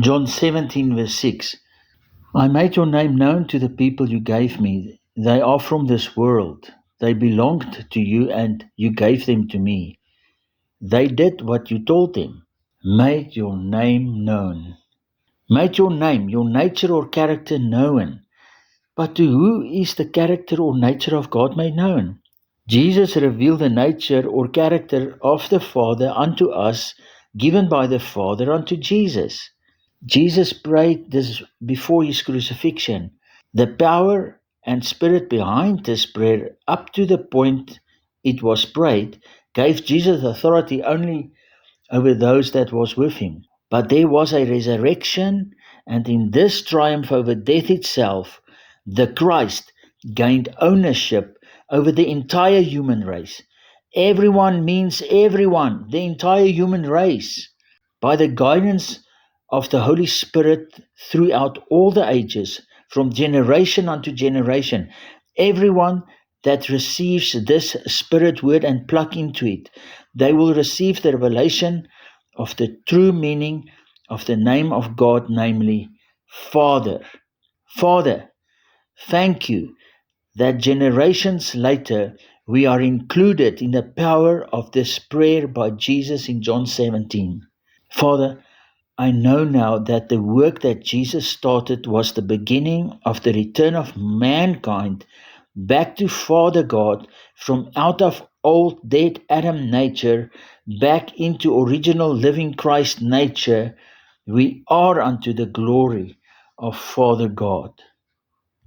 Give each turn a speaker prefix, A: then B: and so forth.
A: John 17 verse 6. I made your name known to the people you gave me. They are from this world. They belonged to you and you gave them to me. They did what you told them. Made your name known. Made your name, your nature or character known. But to who is the character or nature of God made known? Jesus revealed the nature or character of the Father unto us, given by the Father unto Jesus. Jesus prayed this before his crucifixion. The power and spirit behind this prayer, up to the point it was prayed, gave Jesus authority only over those that was with him. But there was a resurrection, and in this triumph over death itself, the Christ gained ownership over the entire human race. Everyone means everyone, the entire human race. By the guidance of the Holy Spirit throughout all the ages, from generation unto generation, everyone that receives this Spirit word and plug into it, they will receive the revelation of the true meaning of the name of God, namely Father. Father, thank you that generations later we are included in the power of this prayer by Jesus in John 17. Father, I know now that the work that Jesus started was the beginning of the return of mankind back to Father God, from out of old dead Adam nature back into original living Christ nature. We are unto the glory of Father God.